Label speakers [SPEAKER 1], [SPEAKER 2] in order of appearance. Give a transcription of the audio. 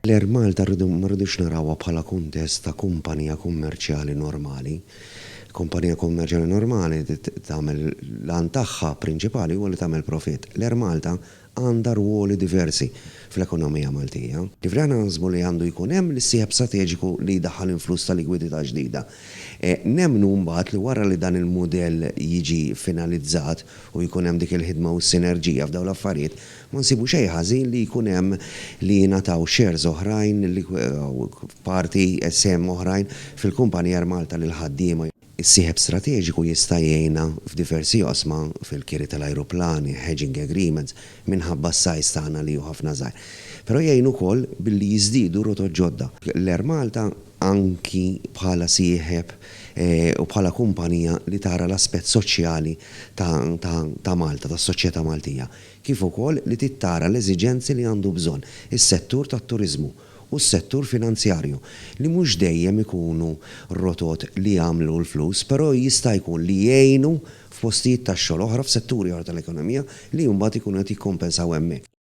[SPEAKER 1] L-Air Malta ma rridux narawha bħala kuntest ta' kumpanija kummerċjali normali. Kumpanija kummerċjali normali tagħmel l-għan tagħha prinċipali huwa li tagħmel profitt. L-Air Malta għandha ruoli diversi fl-ekonomija Maltija. Ġifri aħna naħsbu li għandu jkun hemm l-sieħeb strateġiku li jdaħħal influss ta' likwidità ġdida. Nemmnu mbagħad li wara li dan il-mudell jiġi finalizzat u jkun hemm dik il-ħidma u s-sinerġija f'dawn l-affarijiet, ma nsibu xejn ħażin li jkun hemm li jingħataw shares oħrajn, parti SM oħrajn fil-kumpanija Air Malta lil ħaddiema. Is-sieħeb strateġiku jista' jgħinna f'diversi osma fil-kiri tal-ajruplani, hedging agreements, minħabba s-sajs tagħna li hu ħafna żgħar. Però jgħinu wkoll billi jiżdiedu rotot ġodda. L-Air Malta anki bħala sieħeb u bħala kumpanija li tara l-aspett soċjali ta' Malta, tas-soċjetà Maltija. Kif ukoll li tittara l-eżiġenzi li għandu bżonn is-settur tat-turiżmu u s-settur finanzjarju li mhux dejjem ikunu rotot li jagħmlu l-flus, però jista' jkun li jgħinu f'postijiet tax-xogħol oħra f'setturi oħra tal-ekonomija li mbagħad ikunu qed jikkompensaw hemmhekk.